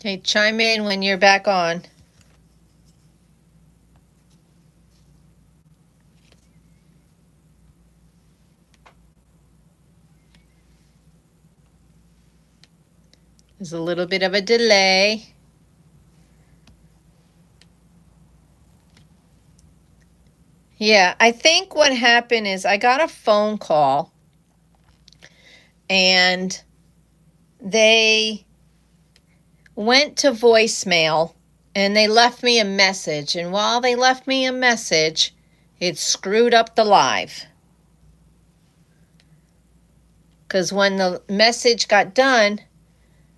Okay, chime in when you're back on. There's a little bit of a delay. Yeah, I think what happened is I got a phone call and they went to voicemail and they left me a message. And while they left me a message, it screwed up the live. Because when the message got done,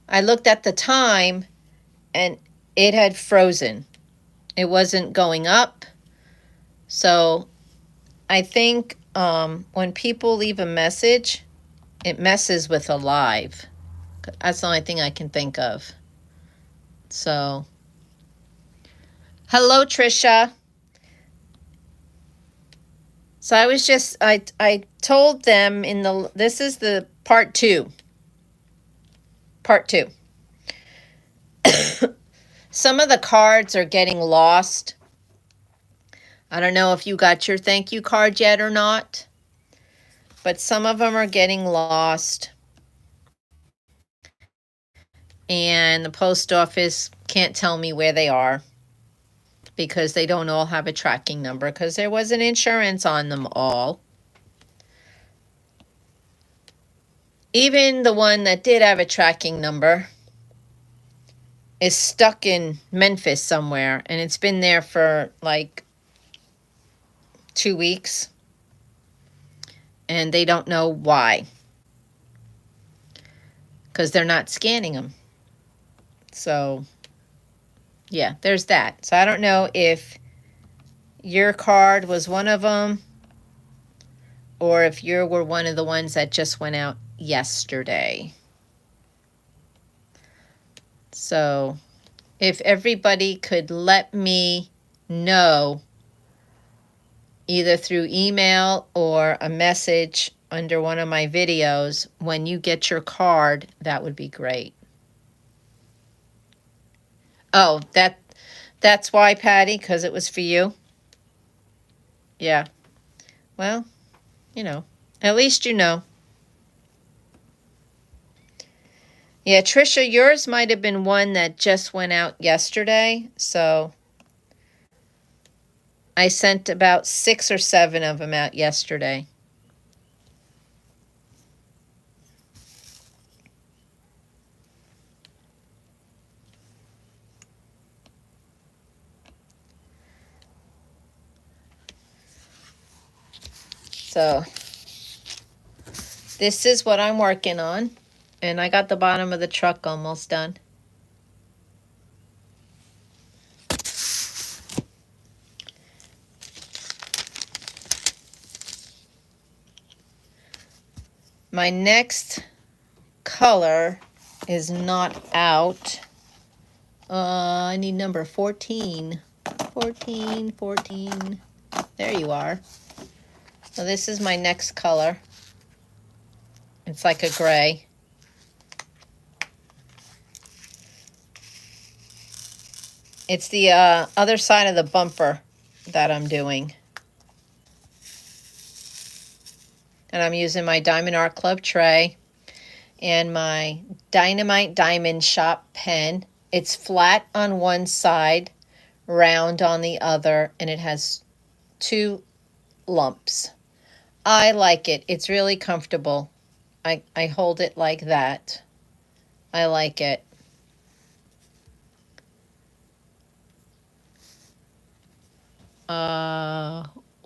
I looked at the time and it had frozen. It wasn't going up. So I think when people leave a message, it messes with a live. That's the only thing I can think of. So, hello, Trisha. So I was just, I told them this is the part two. Part two. Some of the cards are getting lost. I don't know if you got your thank you card yet or not, but some of them are getting lost. And the post office can't tell me where they are because they don't all have a tracking number because there wasn't insurance on them all. Even the one that did have a tracking number is stuck in Memphis somewhere, and it's been there for like 2 weeks, and they don't know why because they're not scanning them. So, yeah, there's that. So I don't know if your card was one of them or if you were one of the ones that just went out yesterday. So if everybody could let me know either through email or a message under one of my videos when you get your card, that would be great. Oh, that's why, Patty, because it was for you? Yeah. Well, at least you know. Yeah, Trisha, yours might have been one that just went out yesterday, so I sent about 6 or 7 of them out yesterday. So this is what I'm working on, and I got the bottom of the truck almost done. My next color is not out. I need number 14. 14, 14. There you are. So this is my next color. It's like a gray. It's the other side of the bumper that I'm doing. And I'm using my Diamond Art Club tray and my Dynamite Diamond Shop pen. It's flat on one side, round on the other, and it has 2 lumps. I like it. It's really comfortable. I hold it like that. I like it.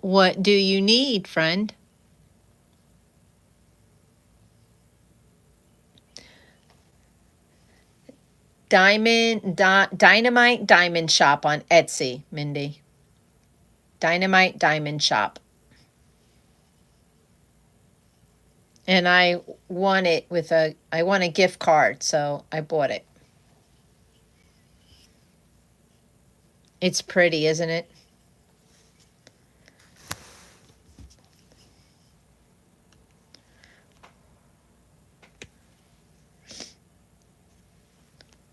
What do you need, friend? Dynamite Diamond Shop on Etsy, Mindy. Dynamite Diamond Shop. And I want it with I want a gift card, so I bought it. It's pretty, isn't it?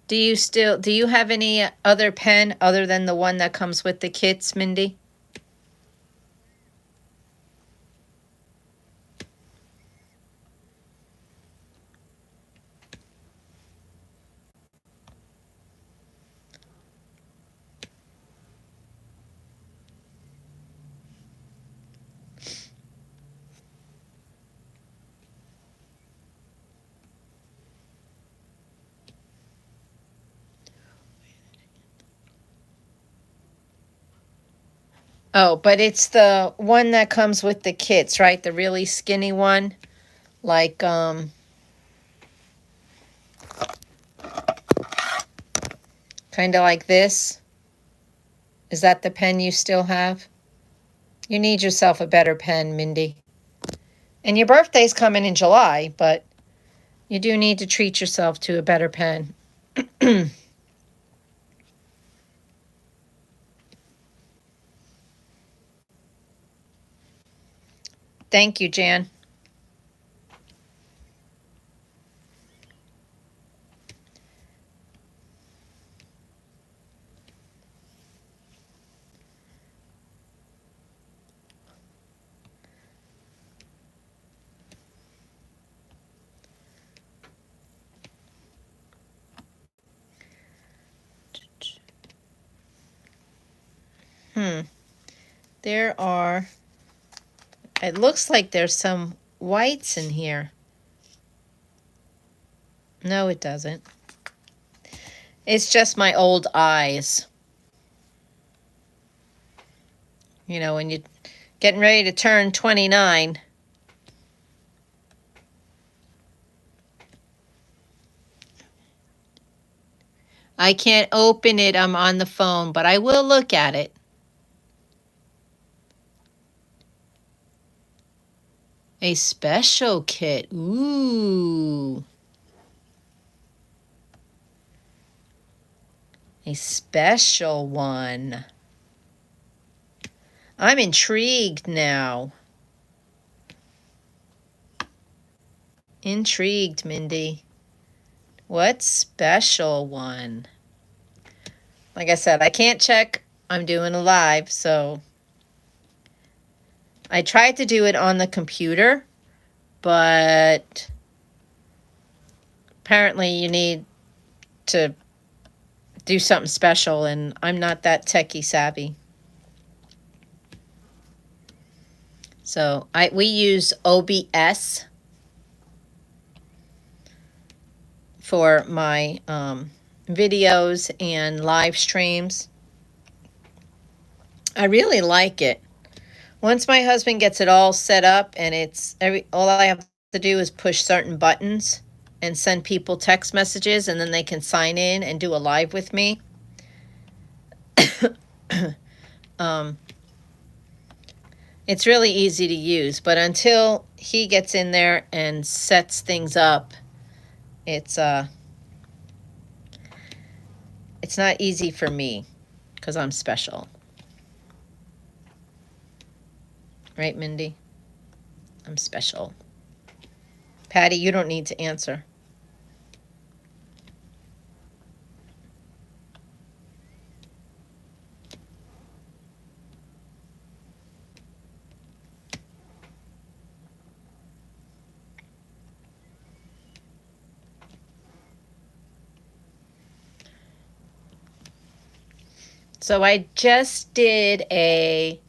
Do you have any other pen other than the one that comes with the kits, Mindy? Oh, but it's the one that comes with the kits, right? The really skinny one. Like, kind of like this. Is that the pen you still have? You need yourself a better pen, Mindy. And your birthday's coming in July, but you do need to treat yourself to a better pen. Thank you, Jan. There are, it looks like there's some whites in here. No, it doesn't. It's just my old eyes. You know, when you're getting ready to turn 29. I can't open it. I'm on the phone, but I will look at it. A special kit. Ooh. A special one. I'm intrigued now. Intrigued, Mindy. What special one? Like I said, I can't check. I'm doing a live, so I tried to do it on the computer, but apparently you need to do something special, and I'm not that techie savvy. So we use OBS for my videos and live streams. I really like it. Once my husband gets it all set up and all I have to do is push certain buttons and send people text messages, and then they can sign in and do a live with me. It's really easy to use, but until he gets in there and sets things up, it's not easy for me because I'm special. Right, Mindy? I'm special. Patty, you don't need to answer. So I just did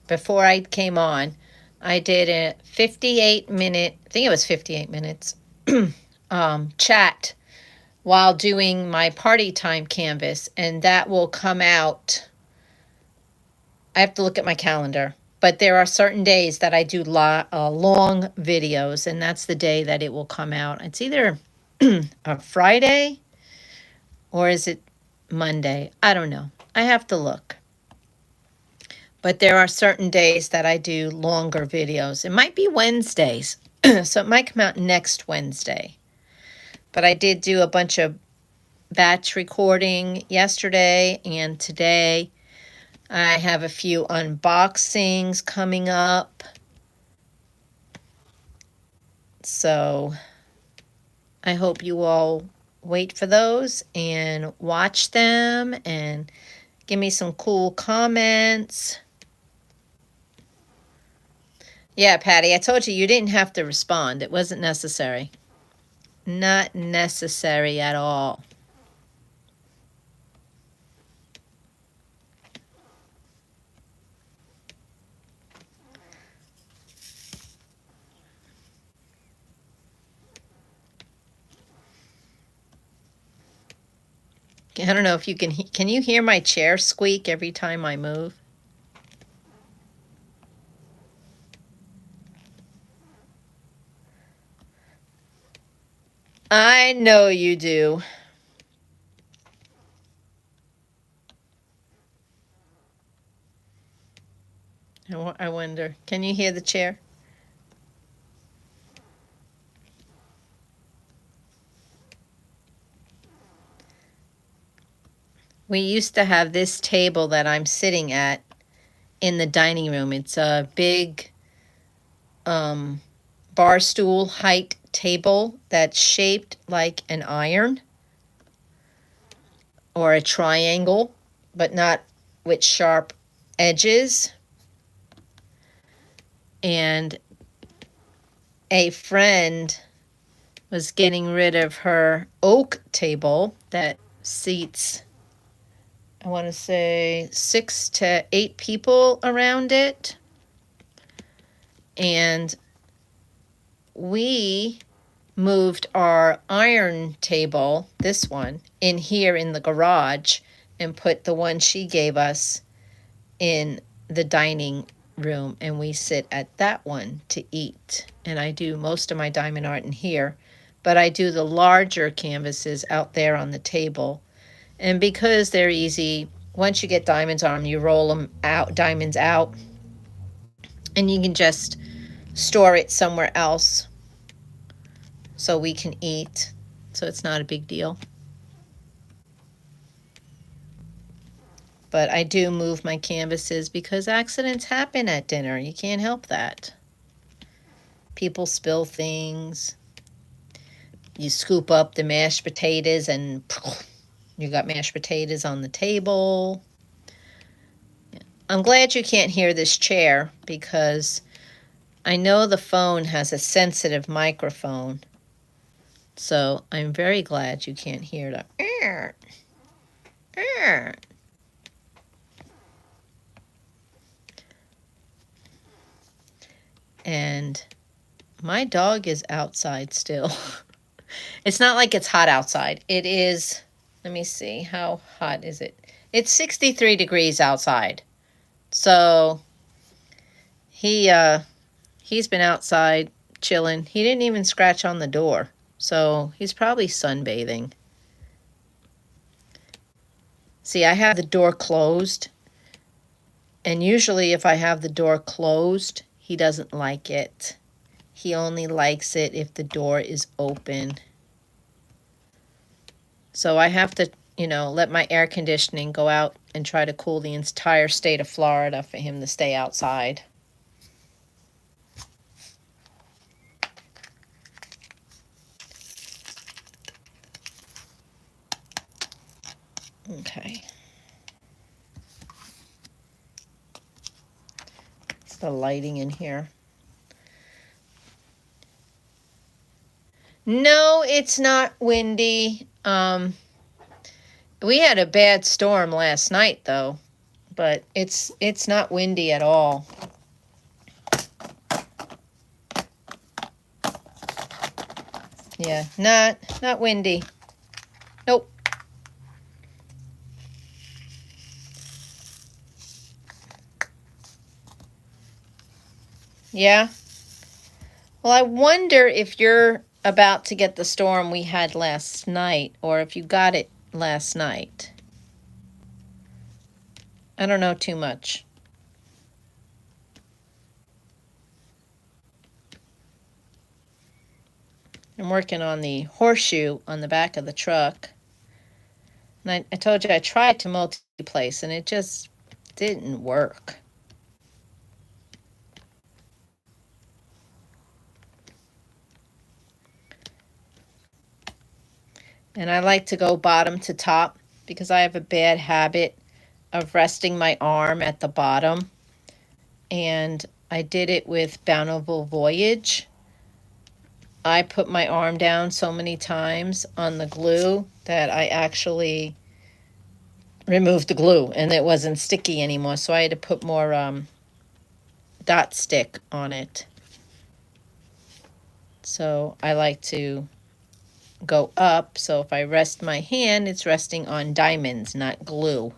before I came on, I did a 58-minute, I think it was 58 minutes, chat while doing my party time canvas, and that will come out. I have to look at my calendar, but there are certain days that I do long videos, and that's the day that it will come out. It's either a Friday or is it Monday? I don't know. I have to look. But there are certain days that I do longer videos. It might be Wednesdays, so it might come out next Wednesday. But I did do a bunch of batch recording yesterday and today. I have a few unboxings coming up. So I hope you all wait for those and watch them and give me some cool comments. Yeah, Patty, I told you you didn't have to respond. It wasn't necessary. Not necessary at all. I don't know if you can you hear my chair squeak every time I move? I know you do. I wonder, can you hear the chair? We used to have this table that I'm sitting at in the dining room. It's a big bar stool height table that's shaped like an iron or a triangle, but not with sharp edges. And a friend was getting rid of her oak table that seats, I want to say 6 to 8 people around it. And we moved our iron table, this one, in here in the garage and put the one she gave us in the dining room, and we sit at that one to eat. And I do most of my diamond art in here, but I do the larger canvases out there on the table. And because they're easy, once you get diamonds on them, you roll them out, diamonds out, and you can just store it somewhere else so we can eat. So it's not a big deal. But I do move my canvases because accidents happen at dinner. You can't help that. People spill things. You scoop up the mashed potatoes and you got mashed potatoes on the table. I'm glad you can't hear this chair because I know the phone has a sensitive microphone. So I'm very glad you can't hear the And my dog is outside still. It's not like it's hot outside. It is, let me see, how hot is it? It's 63 degrees outside. So he's been outside chilling. He didn't even scratch on the door. So he's probably sunbathing. See, I have the door closed. And usually if I have the door closed, he doesn't like it. He only likes it if the door is open. So I have to, let my air conditioning go out and try to cool the entire state of Florida for him to stay outside. Okay. It's the lighting in here. No, it's not windy. We had a bad storm last night though, but it's not windy at all. Yeah, not windy. Nope. Yeah. Well, I wonder if you're about to get the storm we had last night, or if you got it last night. I don't know too much. I'm working on the horseshoe on the back of the truck. And I told you I tried to multi-place and it just didn't work. And I like to go bottom to top because I have a bad habit of resting my arm at the bottom. And I did it with Bountiful Voyage. I put my arm down so many times on the glue that I actually removed the glue and it wasn't sticky anymore. So I had to put more dot stick on it. So I like to go up. So if I rest my hand, it's resting on diamonds, not glue.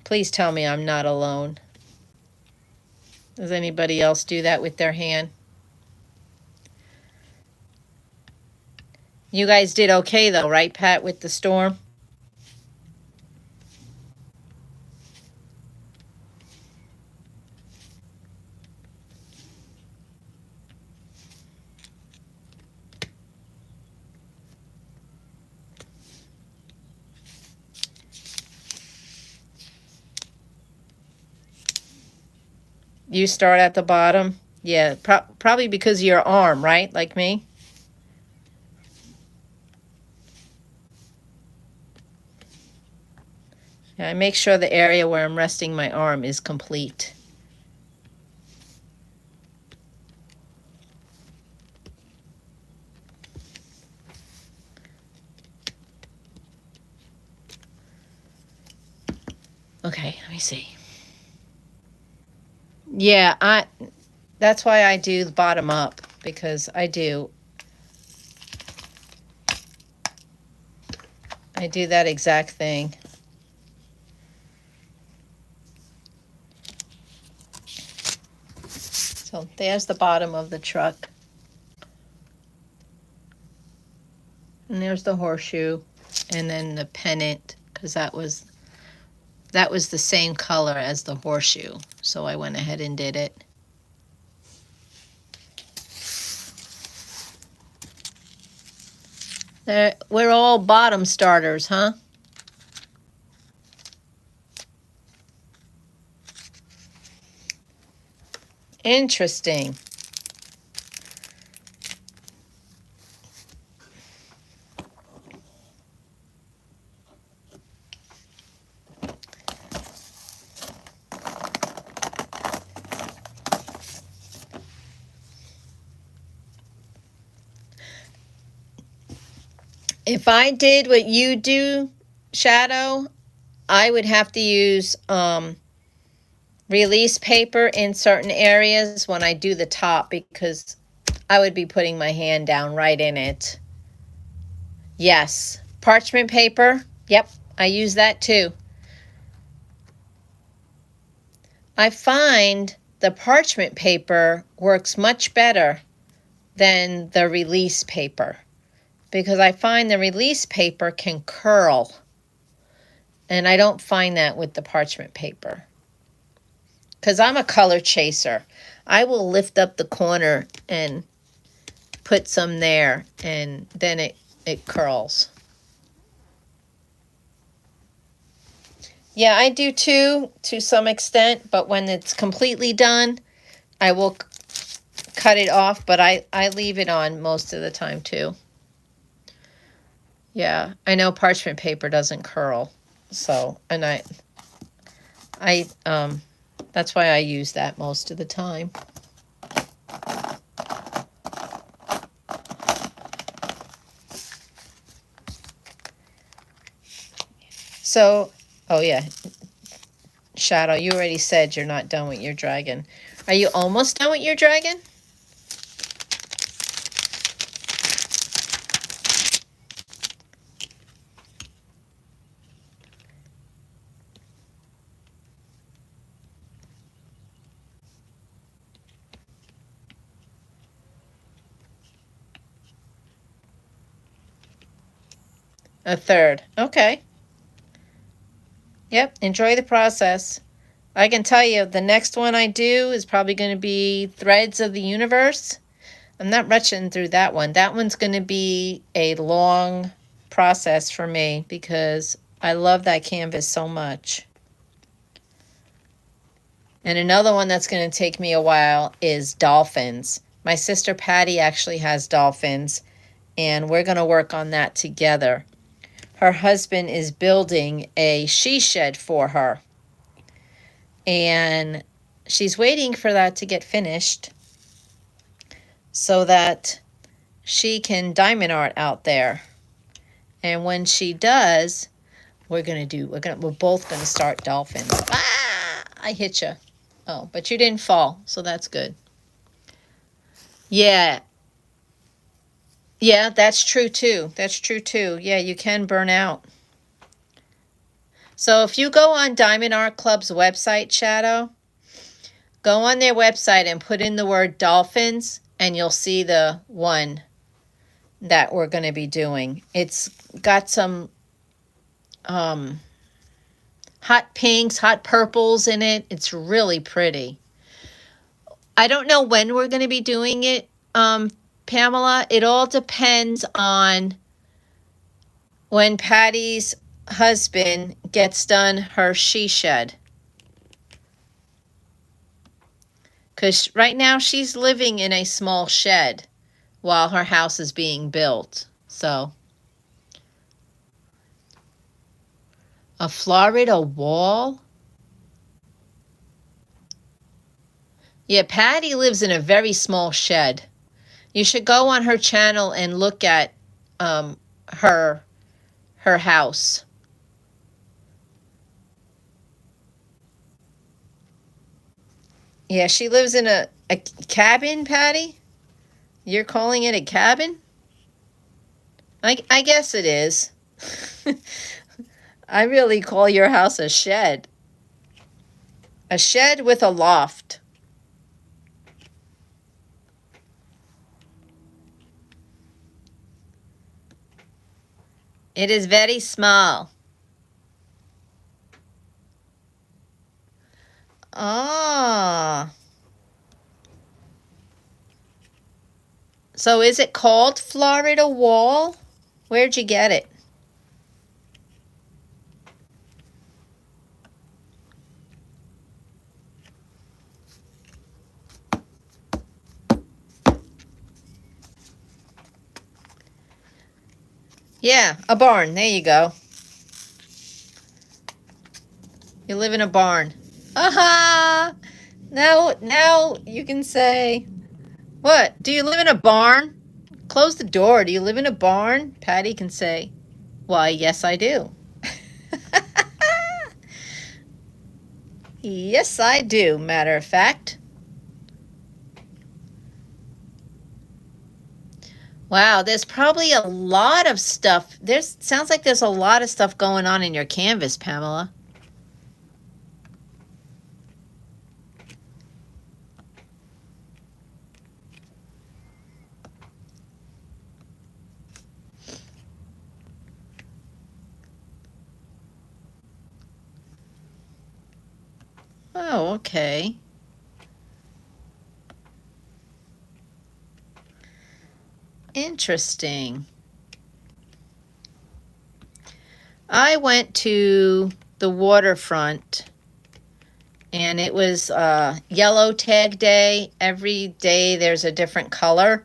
Please tell me I'm not alone. Does anybody else do that with their hand? You guys did okay though, right, Pat, with the storm? You start at the bottom? Yeah, probably because of your arm, right? Like me? Yeah, I make sure the area where I'm resting my arm is complete. Okay, let me see. Yeah, that's why I do the bottom up, because I do that exact thing. So there's the bottom of the truck. And there's the horseshoe, and then the pennant, because that was the same color as the horseshoe. So I went ahead and did it. We're all bottom starters, huh? Interesting. If I did what you do, Shadow, I would have to use release paper in certain areas when I do the top, because I would be putting my hand down right in it. Yes, parchment paper. Yep, I use that too. I find the parchment paper works much better than the release paper, because I find the release paper can curl, and I don't find that with the parchment paper. Because I'm a color chaser. I will lift up the corner and put some there, and then it curls. Yeah, I do too, to some extent, but when it's completely done, I will cut it off, but I leave it on most of the time too. Yeah, I know parchment paper doesn't curl, so, and that's why I use that most of the time. So, oh yeah, Shadow, you already said you're not done with your dragon. Are you almost done with your dragon? A third. Okay. Yep, enjoy the process. I can tell you the next one I do is probably going to be Threads of the Universe. I'm not rushing through that one. That one's going to be a long process for me because I love that canvas so much. And another one that's going to take me a while is Dolphins. My sister Patty actually has dolphins, and we're going to work on that together. Her husband is building a she shed for her, and she's waiting for that to get finished so that she can diamond art out there. And when she does, we're both gonna start dolphins. Ah, I hit you. Oh, but you didn't fall, so that's good. Yeah, that's true too. That's true too. Yeah, you can burn out. So if you go on Diamond Art Club's website, Shadow, go on their website and put in the word dolphins, and you'll see the one that we're going to be doing. It's got some hot pinks, hot purples in it. It's really pretty. I don't know when we're going to be doing it, Pamela. It all depends on when Patty's husband gets done her she shed. Because right now she's living in a small shed while her house is being built. So, a Florida wall? Yeah, Patty lives in a very small shed. You should go on her channel and look at her house. Yeah, she lives in a cabin, Patty? You're calling it a cabin? I guess it is. I really call your house a shed. A shed with a loft. It is very small. Ah. So is it called Florida Wall? Where'd you get it? Yeah, a barn. There you go. You live in a barn. Aha! Now you can say, what? Do you live in a barn? Close the door. Do you live in a barn? Patty can say, why, yes, I do. Yes, I do, matter of fact. Wow, there's probably a lot of stuff. Sounds like there's a lot of stuff going on in your canvas, Pamela. Oh, okay. Interesting. I went to the waterfront, and it was yellow tag day. Every day there's a different color.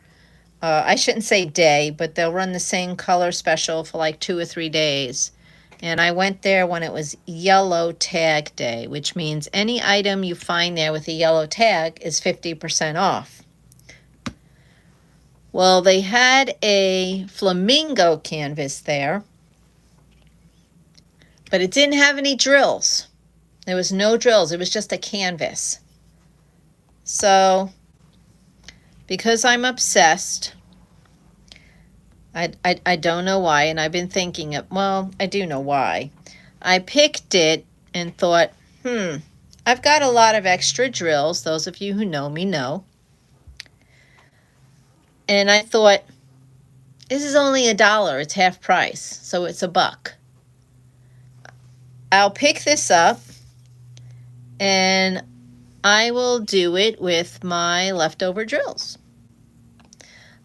I shouldn't say day, but they'll run the same color special for like 2 or 3 days. And I went there when it was yellow tag day, which means any item you find there with a yellow tag is 50% off. Well, they had a flamingo canvas there, but it didn't have any drills. There was no drills. It was just a canvas. So, because I'm obsessed, I don't know why, and I've been thinking of, well, I do know why. I picked it and thought, I've got a lot of extra drills. Those of you who know me know. And I thought, this is only $1. It's half price, so it's $1. I'll pick this up, and I will do it with my leftover drills.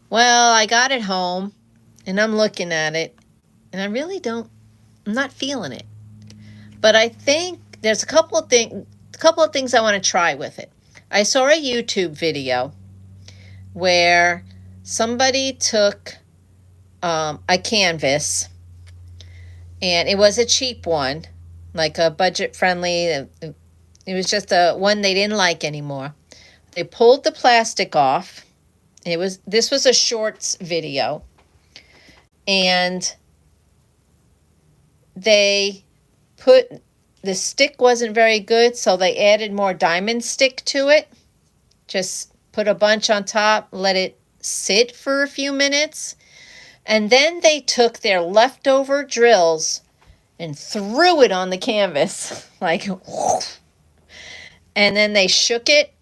Well, I got it home, and I'm looking at it, and I'm not feeling it. But I think there's a couple of things I want to try with it. I saw a YouTube video where somebody took a canvas, and it was a cheap one, like a budget-friendly. It was just a one they didn't like anymore. They pulled the plastic off. This was a shorts video, and they put the stick wasn't very good, so they added more diamond stick to it. Just put a bunch on top, let it sit for a few minutes, and then they took their leftover drills and threw it on the canvas, like, and then they shook it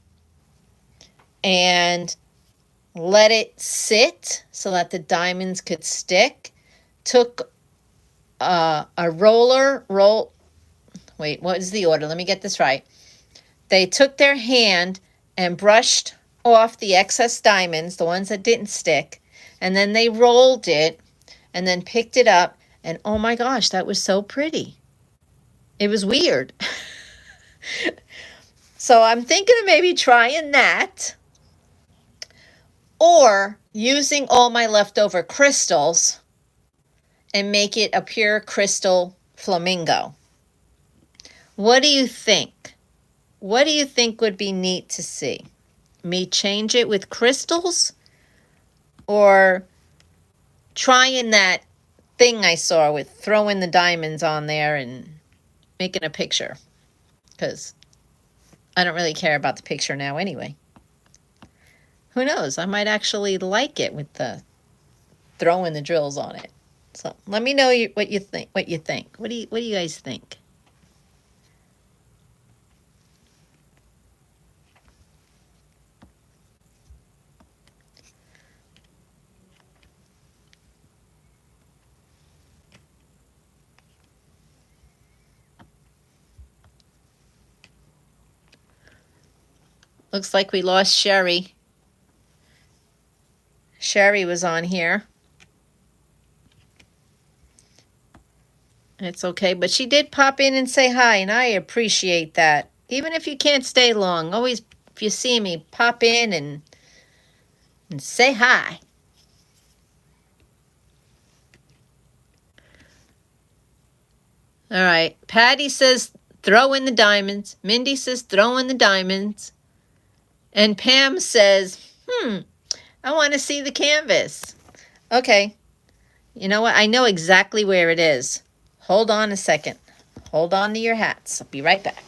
and let it sit so that the diamonds could stick. Took a wait, what is the order? Let me get this right. They took their hand and brushed off the excess diamonds, the ones that didn't stick, and then they rolled it and then picked it up, and oh my gosh, that was so pretty. It was weird. So I'm thinking of maybe trying that, or using all my leftover crystals and make it a pure crystal flamingo. What do you think? What do you think would be neat to see? Me change it with crystals, or trying that thing I saw with throwing the diamonds on there and making a picture? Because I don't really care about the picture now anyway. Who knows? I might actually like it with the throwing the drills on it. So let me know what you think. What do you guys think? Looks like we lost Sherry. Sherry was on here. It's okay, but she did pop in and say hi, and I appreciate that. Even if you can't stay long, always, if you see me, pop in and say hi. All right. Patty says, throw in the diamonds. Mindy says, throw in the diamonds. And Pam says, I want to see the canvas. Okay. You know what? I know exactly where it is. Hold on a second. Hold on to your hats. I'll be right back.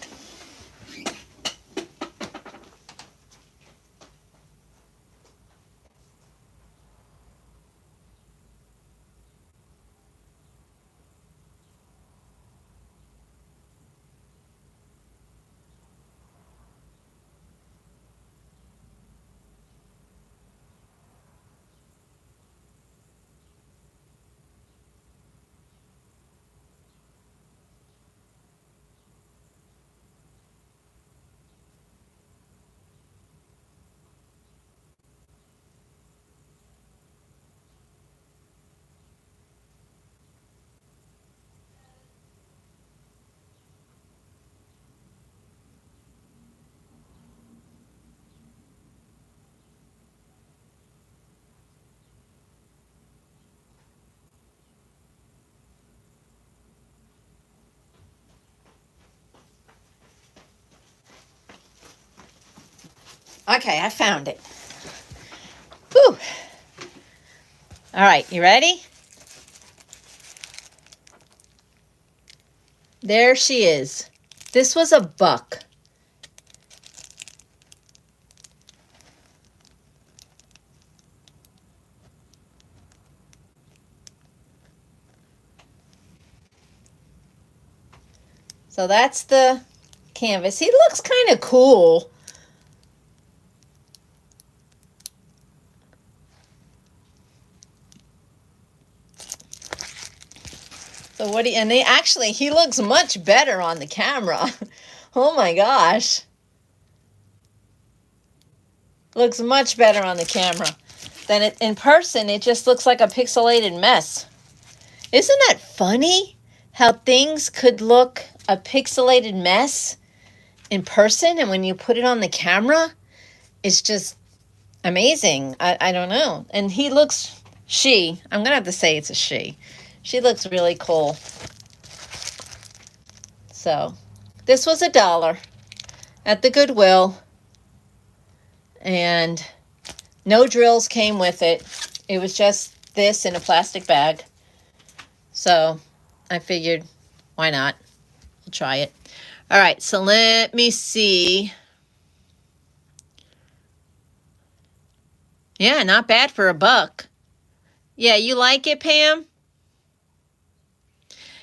Okay, I found it. Whew. All right, you ready? There she is. This was a buck. So that's the canvas. He looks kind of cool. So what do you, and he looks much better on the camera. Oh my gosh. Looks much better on the camera than it in person. It just looks like a pixelated mess. Isn't that funny? How things could look a pixelated mess in person, and when you put it on the camera, it's just amazing. I don't know. And I'm going to have to say it's a she. She looks really cool. So this was $1 at the Goodwill. And no drills came with it. It was just this in a plastic bag. So I figured, why not? We'll try it. All right, so let me see. Yeah, not bad for $1. Yeah, you like it, Pam?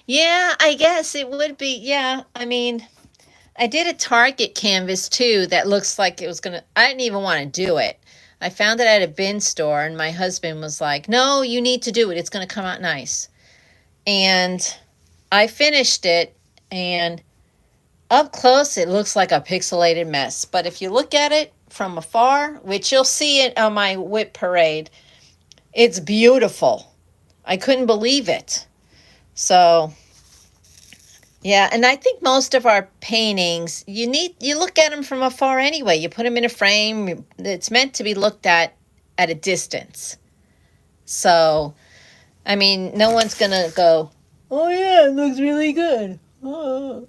Yeah, I guess it would be. Yeah, I mean, I did a Target canvas too that looks like it was gonna, I didn't even want to do it. I found it at a bin store and my husband was like, no, you need to do it. It's gonna come out nice. And I finished it, and up close it looks like a pixelated mess. But if you look at it from afar, which you'll see it on my whip parade, it's beautiful. I couldn't believe it. So yeah, and I think most of our paintings, you look at them from afar anyway. You put them in a frame. It's meant to be looked at a distance. So, I mean, no one's going to go, oh yeah, it looks really good. Oh.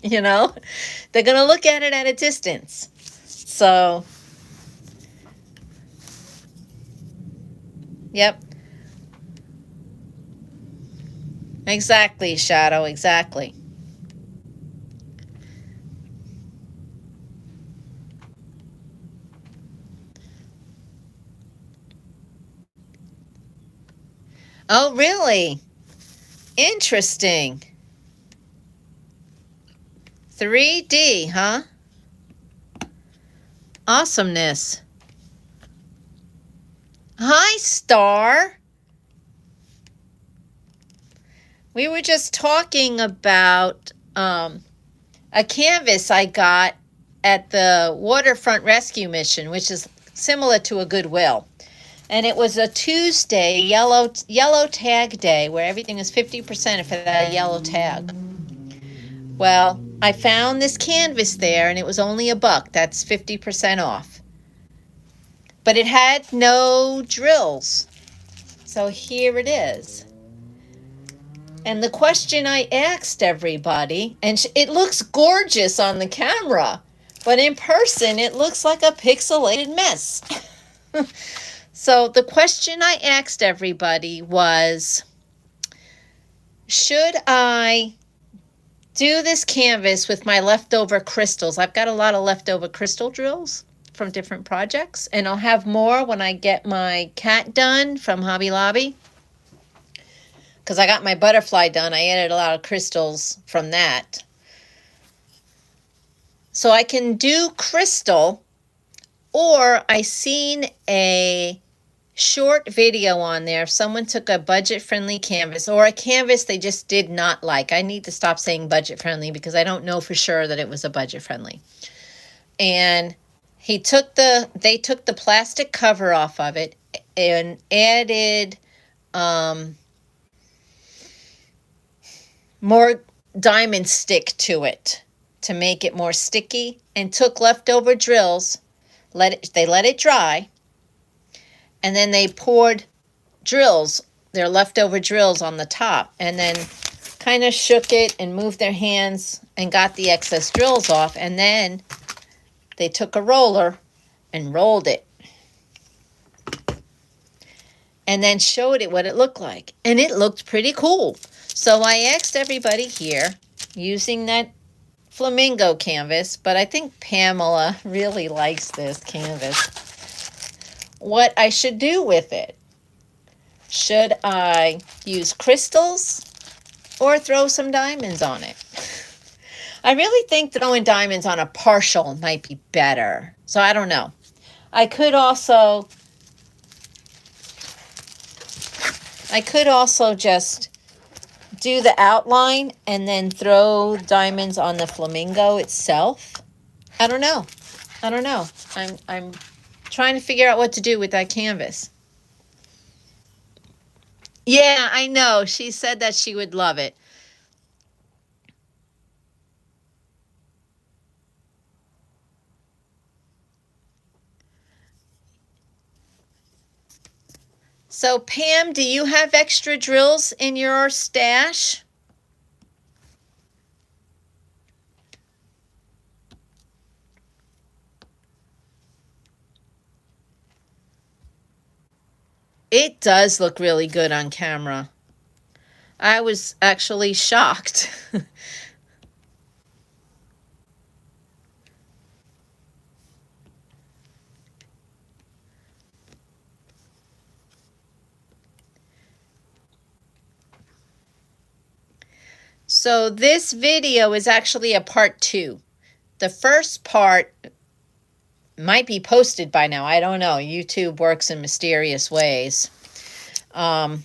You know, they're going to look at it at a distance. So, yep. Exactly, Shadow, exactly. Oh, really? Interesting. 3D, huh? Awesomeness. Hi, Star. We were just talking about a canvas I got at the Waterfront Rescue Mission, which is similar to a Goodwill. And it was a Tuesday, yellow tag day, where everything is 50% for that yellow tag. Well, I found this canvas there, and it was only $1. That's 50% off. But it had no drills. So here it is. And the question I asked everybody, and it looks gorgeous on the camera, but in person it looks like a pixelated mess. So the question I asked everybody was, should I do this canvas with my leftover crystals? I've got a lot of leftover crystal drills from different projects, and I'll have more when I get my cat done from Hobby Lobby. Because I got my butterfly done, I added a lot of crystals from that. So I can do crystal, or I seen a short video on there if someone took a budget-friendly canvas or a canvas they just did not like. I need to stop saying budget-friendly because I don't know for sure that it was a budget-friendly. And they took the plastic cover off of it and added more diamond stick to it to make it more sticky, and took leftover drills, they let it dry, and then they poured their leftover drills on the top, and then kind of shook it and moved their hands and got the excess drills off, and then they took a roller and rolled it and then showed it what it looked like, and it looked pretty cool. So I asked everybody here, using that flamingo canvas, but I think Pamela really likes this canvas, what I should do with it. Should I use crystals or throw some diamonds on it? I really think throwing diamonds on a partial might be better. So I don't know. I could also just do the outline and then throw diamonds on the flamingo itself. I don't know. I'm trying to figure out what to do with that canvas. Yeah, I know. She said that she would love it. So Pam, do you have extra drills in your stash? It does look really good on camera. I was actually shocked. So this video is actually a part 2. The first part might be posted by now. I don't know. YouTube works in mysterious ways. I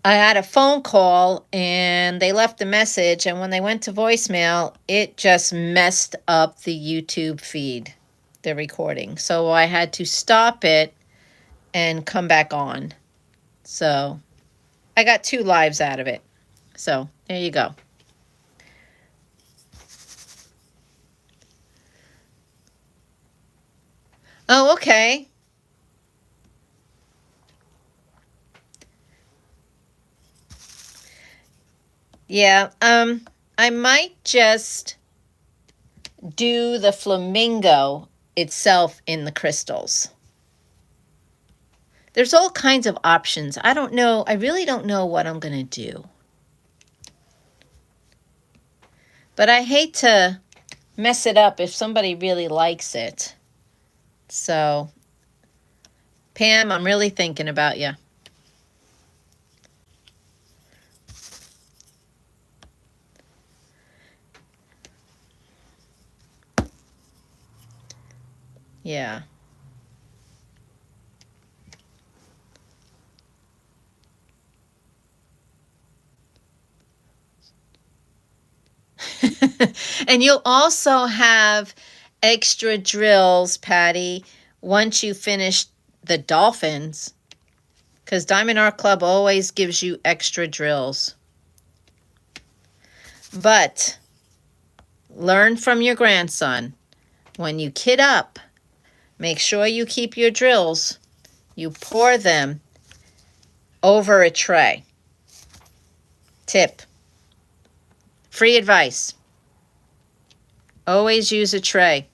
had a phone call and they left a message, and when they went to voicemail, it just messed up the YouTube feed, the recording. So I had to stop it and come back on. So I got 2 lives out of it. So there you go. Oh, okay. Yeah, I might just do the flamingo itself in the crystals. There's all kinds of options. I don't know. I really don't know what I'm going to do. But I hate to mess it up if somebody really likes it. So, Pam, I'm really thinking about you. Yeah. And you'll also have extra drills, Patty, once you finish the dolphins, because Diamond Art Club always gives you extra drills. But learn from your grandson. When you kit up, make sure you keep your drills. You pour them over a tray. Tip. Free advice. Always use a tray.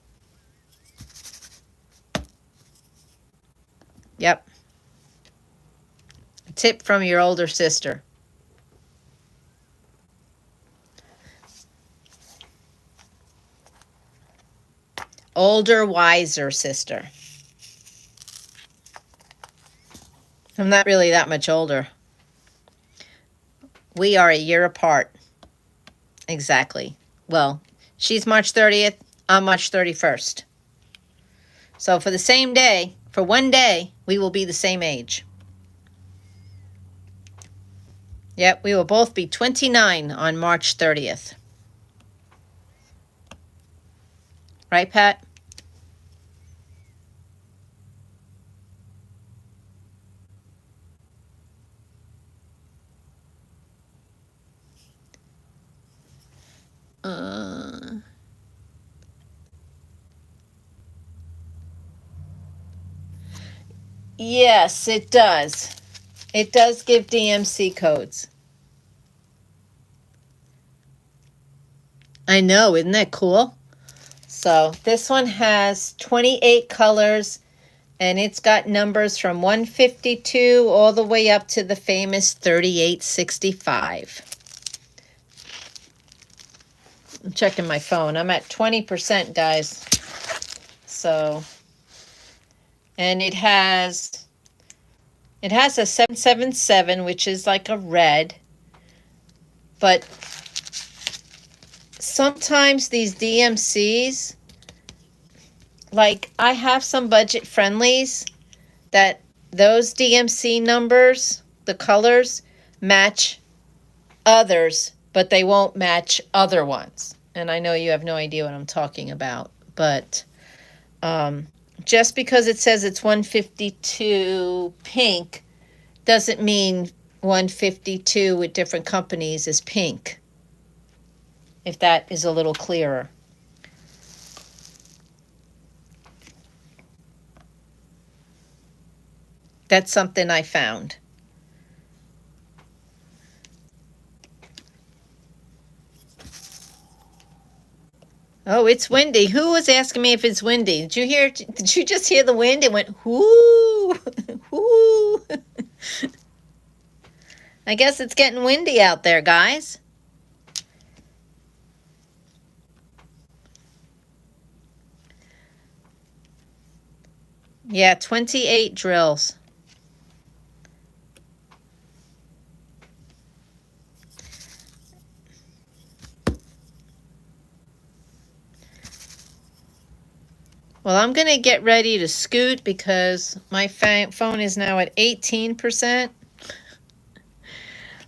Yep. A tip from your older sister. Older, wiser sister. I'm not really that much older. We are a year apart. Exactly. Well, she's March 30th. I'm March 31st. So for the same day, for one day, we will be the same age. Yep, we will both be 29 on March 30th. Right, Pat? Yes, it does. It does give DMC codes. I know, isn't that cool? So this one has 28 colors, and it's got numbers from 152 all the way up to the famous 3865. I'm checking my phone. I'm at 20%, guys. So, and it has a 777, which is like a red, but sometimes these DMCs, like I have some budget friendlies that those DMC numbers, the colors, match others, but they won't match other ones. And I know you have no idea what I'm talking about, but just because it says it's 152 pink doesn't mean 152 with different companies is pink, if that is a little clearer. That's something I found. Oh, it's windy. Who was asking me if it's windy? Did you just hear the wind? It went whoo, whoo. I guess it's getting windy out there, guys. Yeah, 28 drills. Well, I'm going to get ready to scoot because my phone is now at 18%.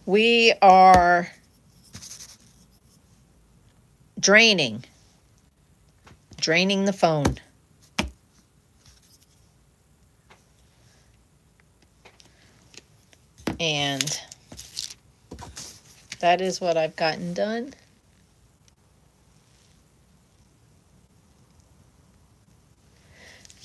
We are draining the phone. And that is what I've gotten done.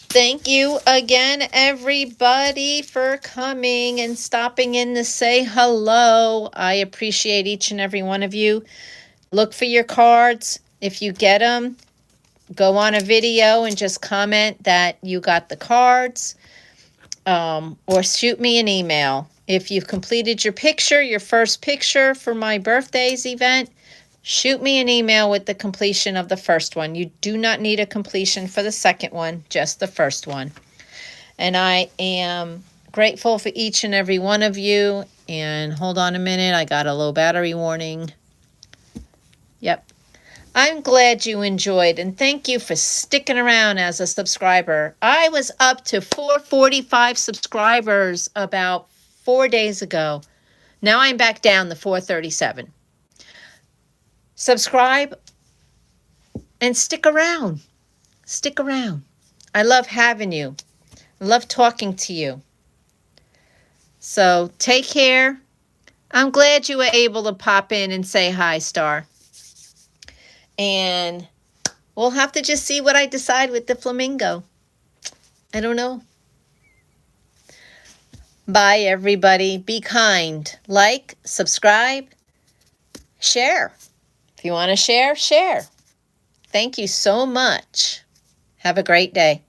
Thank you again, everybody, for coming and stopping in to say hello. I appreciate each and every one of you. Look for your cards. If you get them, go on a video and just comment that you got the cards, or shoot me an email. If you've completed your picture, your first picture for my birthday's event, shoot me an email with the completion of the first one. You do not need a completion for the second one, just the first one. And I am grateful for each and every one of you. And hold on a minute, I got a low battery warning. Yep. I'm glad you enjoyed, and thank you for sticking around as a subscriber. I was up to 445 subscribers about 4 days ago. Now I'm back down to 437. Subscribe and stick around. Stick around. I love having you. I love talking to you. So take care. I'm glad you were able to pop in and say hi, Star. And we'll have to just see what I decide with the flamingo. I don't know. Bye, everybody. Be kind. Like, subscribe, share. If you want to share, share. Thank you so much. Have a great day.